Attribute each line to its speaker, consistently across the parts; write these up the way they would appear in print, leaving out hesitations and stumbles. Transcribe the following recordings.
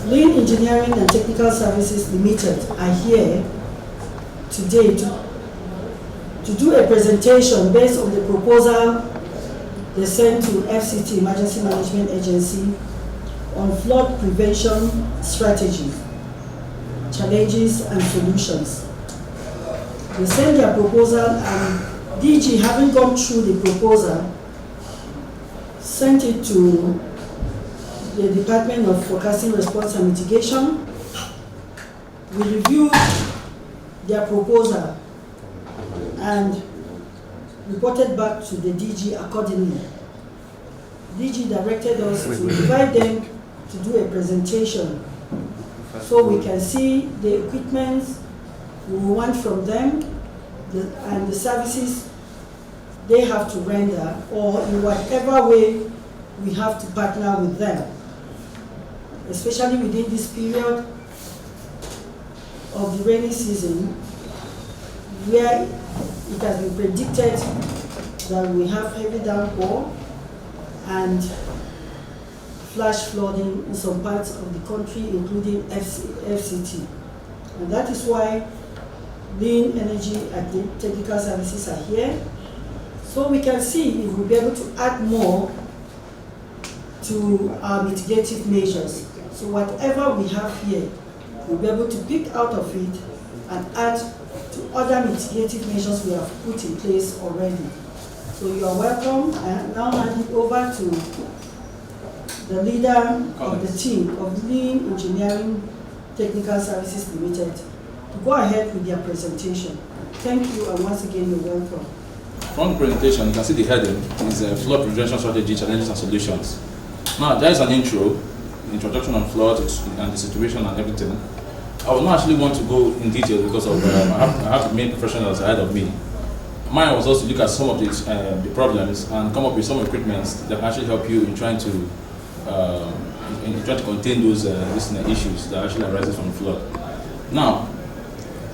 Speaker 1: Lean Engineering and Technical Services Limited are here today to do a presentation based on the proposal they sent to FCT, Emergency Management Agency, on flood prevention strategies, challenges and solutions. They sent their proposal, and DG, having gone through the proposal, sent it to the Department of Forecasting, Response and Mitigation. We reviewed their proposal and reported back to the DG accordingly. DG directed us to invite them to do a presentation so we can see the equipment we want from them and the services they have to render, or in whatever way we have to partner with them, especially within this period of the rainy season, where it has been predicted that we have heavy downpour and flash flooding in some parts of the country, including FCT. And that is why Lean Energy and Technical Services are here, so we can see if we'll be able to add more to our mitigative measures. So whatever we have here, we'll be able to pick out of it and add to other mitigative measures we have put in place already. So you are welcome. I now hand it over to the leader of the team of Lean Engineering Technical Services Limited to go ahead with their presentation. Thank you, and once again, you're welcome.
Speaker 2: From the presentation, you can see the heading is flood prevention strategy, challenges and solutions. Now, there is an introduction on floods and the situation and everything. I would not actually want to go in detail because of I have the main professionals ahead of me. Mine was also to look at some of the problems and come up with some equipment that can actually help you in trying to contain those issues that actually arises from flood. Now,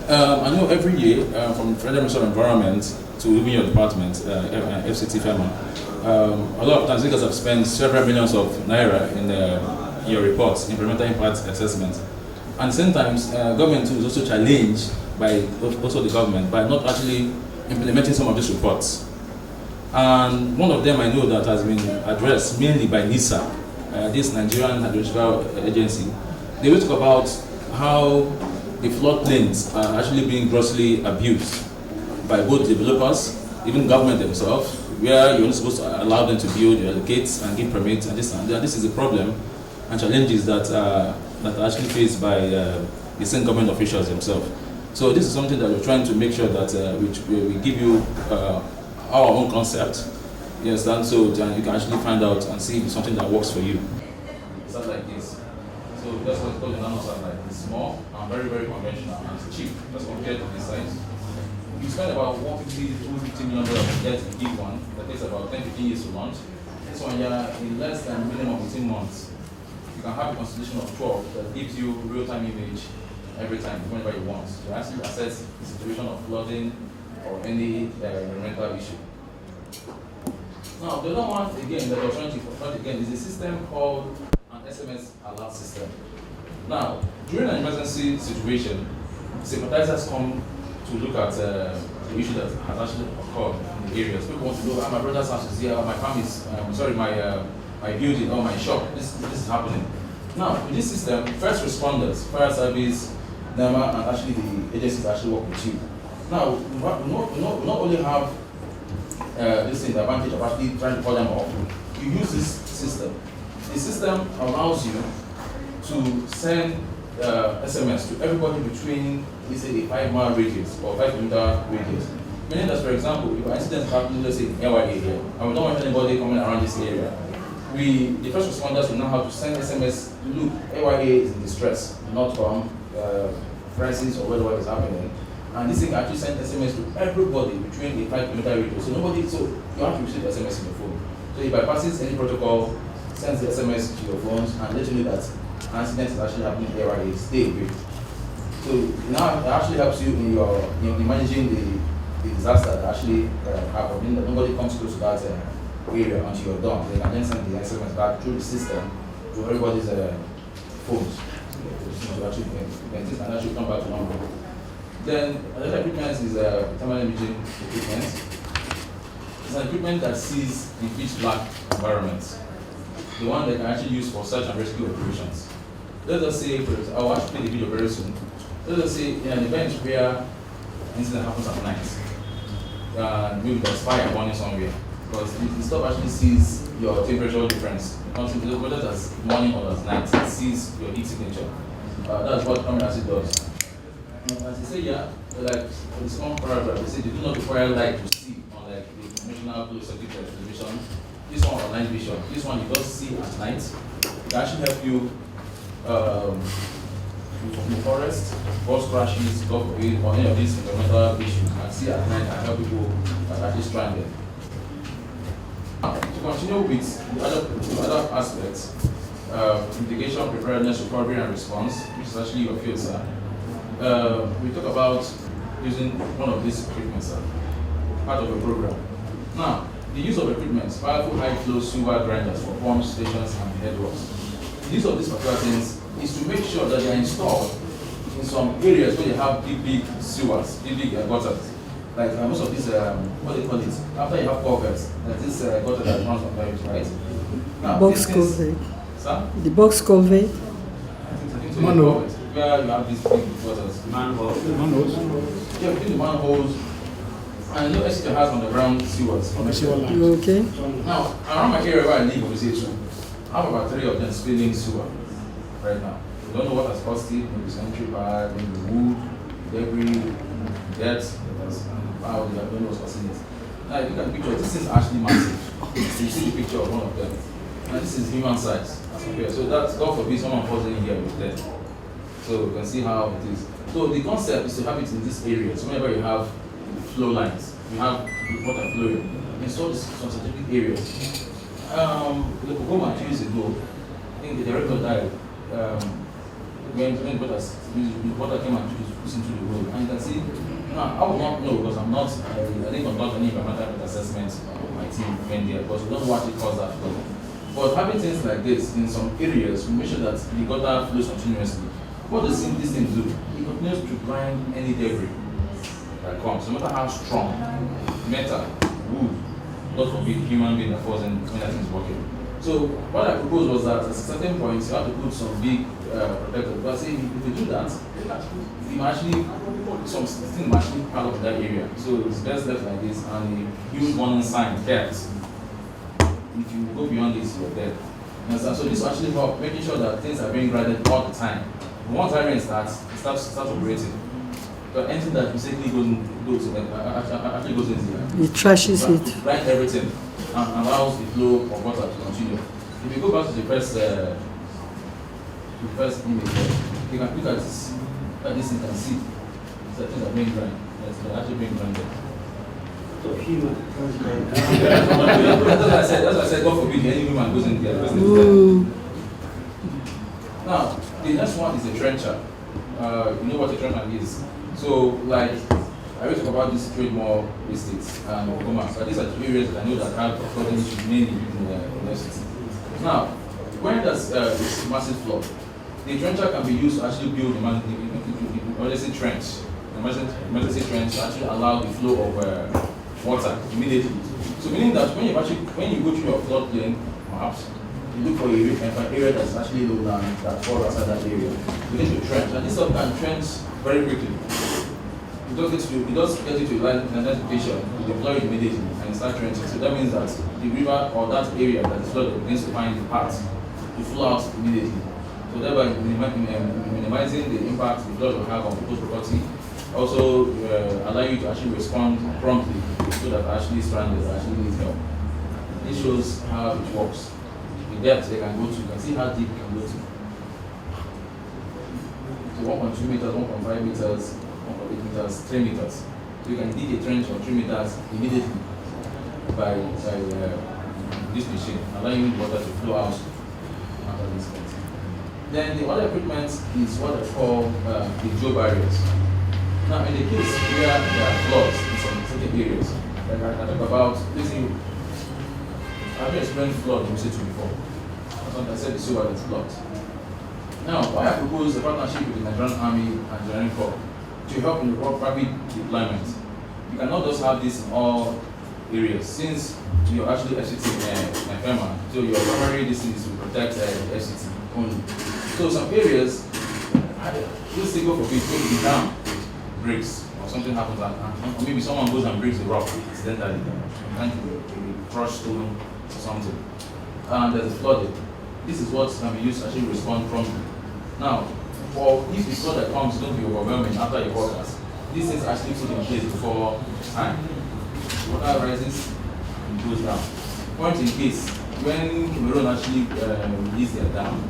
Speaker 2: I know every year from Federal Ministry of Environment to even your department, FCT FEMA, a lot of times because I've spent several millions of naira in your reports, environmental impact assessment. And at the same time, government is also challenged by also the government by not actually implementing some of these reports. And one of them I know that has been addressed mainly by NISA, this Nigerian Hydrological Agency. They will talk about how the floodplains are actually being grossly abused by both developers, even government themselves, where you're only supposed to allow them to build, you allocate and give permits and this and that. This is a problem and challenges that are actually faced by the same government officials themselves. So this is something that we're trying to make sure that we give you our own concept, you understand, so that you can actually find out and see if it's something that works for you. It's not like this. So that's what's called the nano satellite. It's small and very, very conventional and it's cheap as compared to this size. You spend about 150 to 250 million dollars to get a big one that takes about 10-15 years to launch. This one, in less than minimum 18 months, you can have a constellation of 12 that gives you real-time image every time, whenever you want. You actually assess the situation of flooding or any environmental issue. Now, the other one, again, that we're trying to confront again is a system called an SMS alert system. Now, during an emergency situation, sympathizers come to look at the issue that has actually occurred in the areas. People want to know, my brother's house is here, my family's, my building or my shop, this is happening. Now, with this system, first responders, fire service, NEMA, and actually the agencies actually work with you. Now, we not only have this thing, the advantage of actually trying to call them off, you use this system. The system allows you to send SMS to everybody between, let's say, a 5-mile radius or 5-kilometer radius. Meaning that, for example, if an incident happens, let's say, in AYA here, and we don't want anybody coming around this area, the first responders will know how to send SMS, look, AYA is in distress, not from crisis or whatever is happening. And this thing actually sends SMS to everybody between a 5-kilometer radius. So you have to receive the SMS in your phone. So it bypasses any protocol, sends the SMS to your phones, and let you know that an incident is actually happening in AYA, stay away. So now it actually helps you in managing the disaster that actually happened. That nobody comes close to that area until you're done. They can then send the SMS back through the system to everybody's phones. to actually things can actually come back to normal. Then another equipment is thermal imaging equipment. It's an equipment that sees in pitch black environments. The one that can actually use for search and rescue operations. Let us say, I'll actually play the video very soon. Let us say in an event where an incident happens at night, maybe there's fire burning somewhere, because the stuff actually sees your temperature difference. Whether that's morning or that's night, it sees your heat signature. That's what camera actually does. As they say, yeah, like for this one paragraph, they say they do not require light to see on like the conventional closed circuit television. This one or night vision. This one you just see at night. It can actually help you in the forest, bus crashes, God forbid, or any of these environmental issues. And see at night and help people that are actually stranded. To continue with the other aspects, mitigation, preparedness, recovery, and response, which is actually your field, sir. We talk about using one of these equipment, sir, part of a program. Now, the use of equipment, powerful high-flow sewer grinders for pump stations and headworks. The use of these particular things is to make sure that they are installed in some areas where they have big sewers, big gutters. Like most of these, what do they call it? After you have culverts, like this gutter that runs on pipes, right? Now,
Speaker 1: Box culvert.
Speaker 2: Sir?
Speaker 1: The box culvert.
Speaker 2: I think so. Manhole. Where you have these big gutters. Manholes. Yeah, between the manholes. And I know SK has on the ground sewers. On the sewer line.
Speaker 1: Okay.
Speaker 2: Now, around my area where I live, we say two. I have about 3 of them spilling sewer right now. We don't know what has caused it, maybe sanitary pad, maybe wood, debris, dirt, I don't know what's causing it. Now, if you look at the picture, this is actually massive. So you see the picture of one of them. And this is human size as compared. So that's, God forbid, someone falls in here with death. So you can see how it is. So the concept is to have it in this area. So whenever you have flow lines, you have water flowing, install this in some specific areas. The Pogoma 2 years ago, I think the director died when water came and pushed into the road. And you can see, now I would not know because I didn't conduct any environmental assessment on my team when there, because we don't know what it caused that flow. But having things like this in some areas, we make sure that the gutter flows continuously. What does this thing do? It continues to grind any debris that comes, no matter how strong, metal, wood, God forbid, human being that falls in when that thing is working. So what I proposed was that at a certain point you have to put some big protectors. But say if you do that, you actually something actually part of that area. So it's best left like this, and a huge warning sign kept. If you go beyond this, you're dead. So this will actually help making sure that things are being graded all the time. Once hiring starts, it starts operating. But anything that mistakenly goes in there.
Speaker 1: It trashes it.
Speaker 2: Grind everything and allows the flow of water to continue. If you go back to the first image, you can look at this. This you can see. It's a thing that being grind. It's actually being grinded. So human. That's what I said. God forbid any human goes in there. Now, the next one is a trencher. You know what a trencher is. So, like, I will talk about this Trademore estates and Oklahoma. So these are the areas that I know that have flooding issues mainly in the city. Now, when there's this massive flood, the trencher can be used to actually build emergency trench. Emergency trench to actually allow the flow of water immediately. So meaning that when you go through your floodplain, perhaps you look for an area that's actually low down that falls outside that area. You need to trench, and this stuff can trench very quickly. It does get you to identification, you deploy it immediately and start trenching. So that means that the river or that area that is flooded begins to find the path to flow out immediately. So thereby minimizing the impact the flood will have on people's property. Also allow you to actually respond promptly so that actually stranded actually need help. This shows how it works. The depth they can go to, you can see how deep it can go to. So 1.2 meters, 1.5 meters, 1.8 meters, 3 meters. So you can dig a trench of 3 meters immediately by this machine, allowing water to flow out after this point. Then the other equipment is what I call the geo barriers. Now in the case where there are floods in some certain areas, like I talk about, basically, I've experienced flood in City before. I said the sewer is blocked. Now, why I propose a partnership with the Nigerian Army and Engineering Corps to help in the rapid deployment. You cannot just have this in all areas, since you're actually FCT FEMA, so your primary distance is to protect the FCT only. So some areas, this thing go for big, maybe be down with bricks, or something happens, or maybe someone goes and breaks the rock accidentally, and crush stone or something, and there's a flooding. This is what can be used to actually respond promptly. Now, or if the flood that comes don't be overwhelming after your forecast, these things actually put in place before time. Water rises and goes down. Point in case, when Cameroon actually released their dam,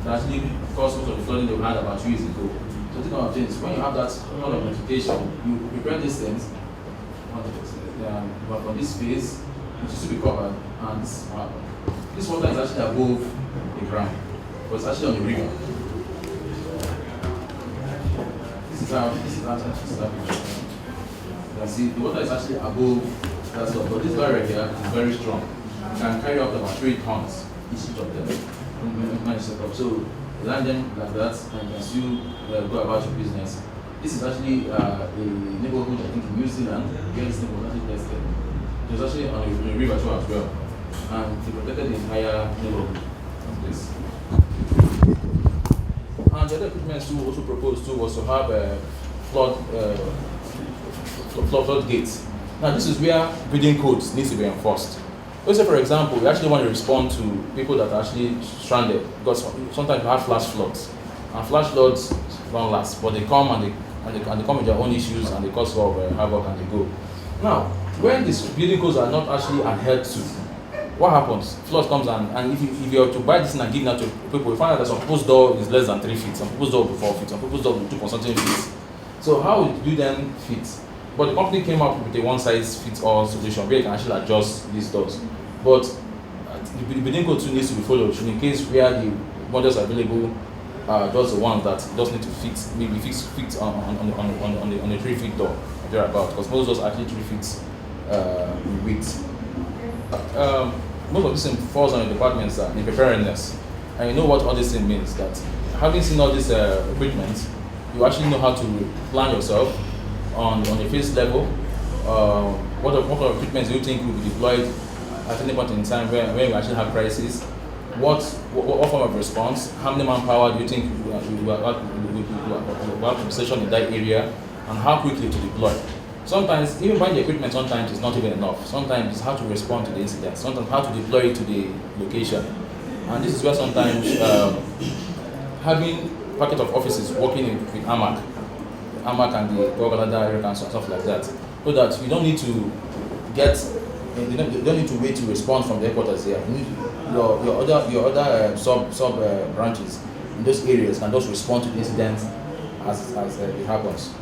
Speaker 2: it actually caused most of the flooding they had about 2 years ago. So think of things. When you have that kind of notification, you prepare these things, but for this phase, it should be covered, and this water is actually above the ground, but it's actually on the river. This is how it's actually established. You can see the water is actually above that stuff, but this barrier here is very strong. You can carry up to about 3 tons each of them. So land them like that, and you can still go about your business. This is actually a neighborhood, I think, in New Zealand. Where this thing was actually tested. It was actually on a river too as well, and they protected the entire neighborhood of this. And the other equipment too also proposed too was to have a flood gates. Now this is where building codes needs to be enforced. Let's say, for example, we actually want to respond to people that are actually stranded, because sometimes you have flash floods, and flash floods don't last, but they come and they come with their own issues, and they cause a lot of havoc, and they go. Now, when these building codes are not actually adhered to, what happens? Flood comes and if you are to buy this and give that to people, you find out that some people's door is less than 3 feet, some people's door will be 4 feet, some people's door will be 2 something feet. So how would you then fit? But the company came up with a one-size-fits-all solution where you can actually adjust these doors. But the building code too needs to be followed. So in case where the models are available are just the ones that just need to fit, maybe fit on the 3 feet door thereabout, because most of those are actually 3 feet in width. Most of this thing falls on the departments that in preparedness, and you know what all this thing means. That having seen all this equipment, you actually know how to plan yourself on a phase level. What kind of equipment do you think will be deployed at any point in time when we actually have crisis? What form of response? How many manpower do you think we have to be stationed in that area, and how quickly to deploy? Sometimes, even buying the equipment sometimes is not even enough. Sometimes it's how to respond to the incident. Sometimes how to deploy it to the location. And this is where sometimes having packet of offices working with AMAC and the Governor Area Council and stuff like that, so that you don't need to you don't need to wait to respond from the headquarters here. Your other sub branches in those areas can just respond to the incident as it happens.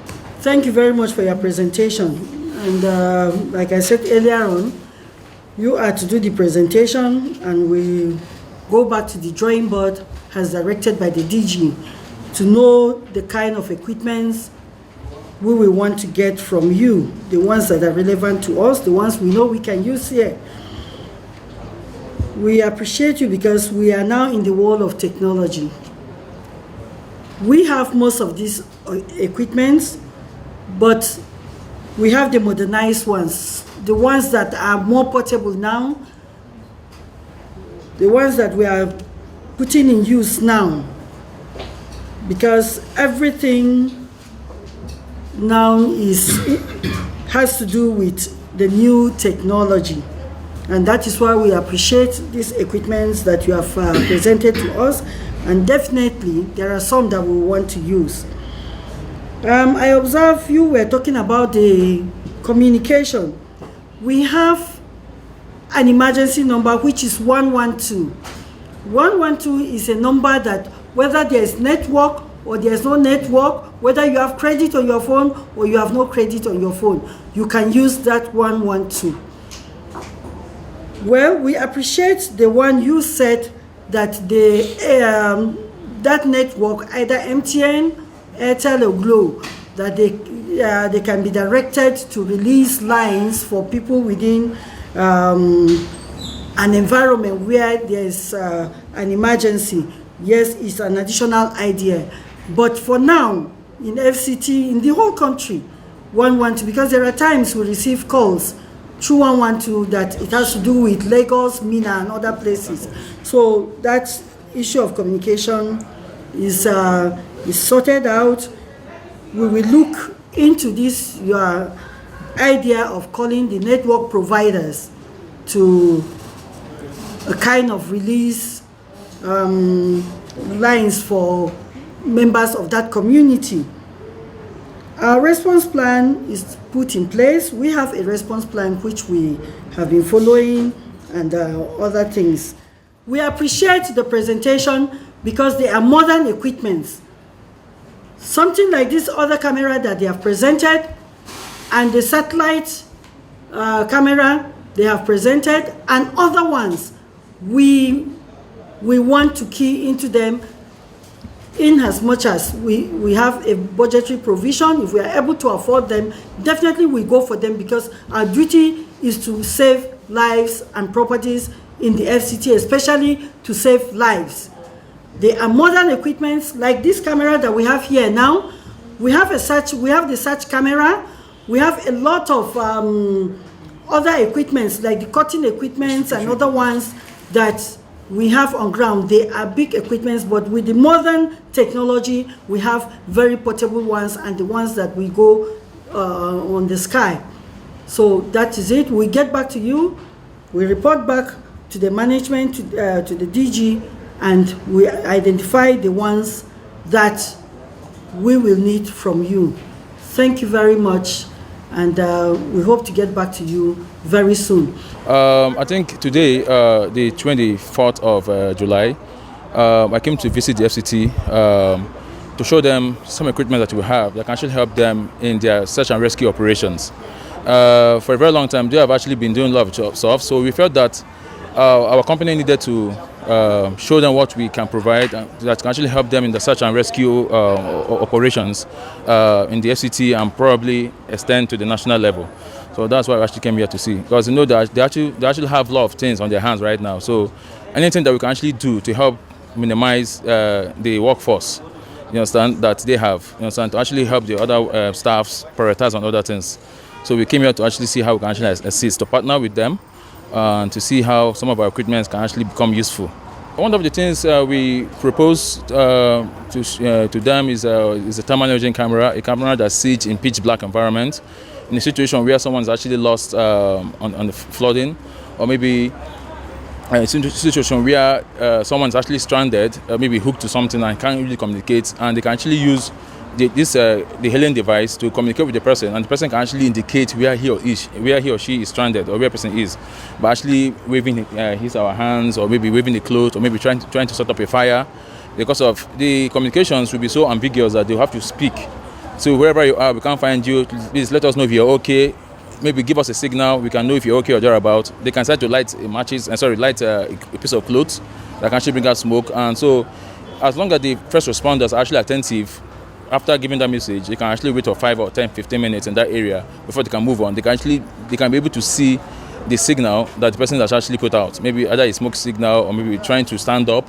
Speaker 1: Thank you very much for your presentation. And like I said earlier on, you are to do the presentation, and we go back to the drawing board as directed by the DG to know the kind of equipments we will want to get from you, the ones that are relevant to us, the ones we know we can use here. We appreciate you because we are now in the world of technology. We have most of these equipments, but we have the modernized ones, the ones that are more portable now, the ones that we are putting in use now, because everything now has to do with the new technology, and that is why we appreciate these equipments that you have presented to us, and definitely there are some that we want to use. I observe you were talking about the communication. We have an emergency number which is 112. 112 is a number that whether there is network or there is no network, whether you have credit on your phone or you have no credit on your phone, you can use that 112. Well, we appreciate the one you said that that network, either MTN, Airtel or Glo, that they can be directed to release lines for people within an environment where there's an emergency. yes, it's an additional idea. But for now, in FCT, in the whole country, 112, because there are times we receive calls through 112 that it has to do with Lagos, Minna, and other places. So that issue of communication is sorted out. We will look into this, your idea of calling the network providers to a kind of release lines for members of that community. Our response plan is put in place. We have a response plan which we have been following and other things. We appreciate the presentation because they are modern equipments. Something like this other camera that they have presented and the satellite camera they have presented and other ones, we want to key into them in as much as we have a budgetary provision. If we are able to afford them, definitely we go for them because our duty is to save lives and properties in the FCT, especially to save lives. They are modern equipments like this camera that we have here now. We have the search camera. We have a lot of other equipments like the cutting equipments and other ones that we have on ground. They are big equipments, but with the modern technology, we have very portable ones and the ones that we go on the sky. So that is it. We get back to you. We report back to the management, to the DG, and we identify the ones that we will need from you. Thank you very much, and we hope to get back to you very soon.
Speaker 2: I think today, the 24th of July, I came to visit the FCT to show them some equipment that we have that can actually help them in their search and rescue operations. For a very long time, they have actually been doing a lot of stuff, so we felt that our company needed to show them what we can provide that can actually help them in the search and rescue operations in the FCT and probably extend to the national level. So that's why I actually came here to see, because you know that they actually have a lot of things on their hands right now. So anything that we can actually do to help minimize the workforce, you understand, that they have, you understand, to actually help the other staffs prioritize on other things. So we came here to actually see how we can actually assist, to partner with them, and to see how some of our equipment can actually become useful. One of the things we proposed to them is a thermal imaging camera, a camera that sees in pitch black environment, in a situation where someone's actually lost on the flooding, or maybe a situation where someone's actually stranded, maybe hooked to something and can't really communicate, and they can actually use the hailing device to communicate with the person, and the person can actually indicate where he or she is stranded, or where the person is, by actually waving his or her hands, or maybe waving the clothes, or maybe trying to set up a fire. Because of the communications will be so ambiguous that they'll have to speak. So wherever you are, we can't find you. Please let us know if you're okay. Maybe give us a signal. We can know if you're okay or thereabout. They can start to light a piece of clothes that can actually bring out smoke. And so, as long as the first responders are actually attentive, after giving that message, they can actually wait for 5 or 10, 15 minutes in that area before they can move on. They can be able to see the signal that the person has actually put out. Maybe either a smoke signal, or maybe trying to stand up,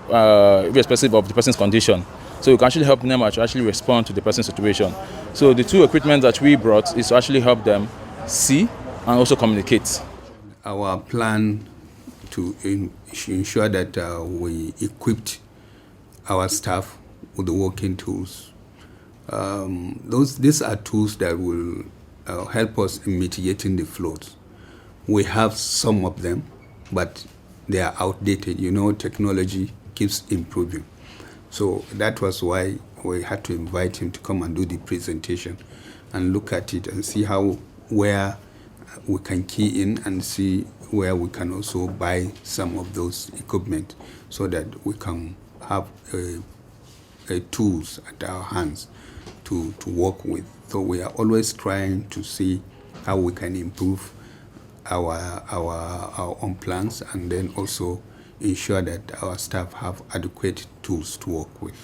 Speaker 2: irrespective of the person's condition. So we can actually help them to actually respond to the person's situation. So the two equipment that we brought is to actually help them see and also communicate.
Speaker 3: Our plan to ensure that we equipped our staff with the working tools. These are tools that will help us in mitigating the floods. We have some of them, but they are outdated. You know, technology keeps improving. So that was why we had to invite him to come and do the presentation and look at it and see where we can key in and see where we can also buy some of those equipment so that we can have tools at our hands to work with. So we are always trying to see how we can improve our own plans, and then also ensure that our staff have adequate tools to work with.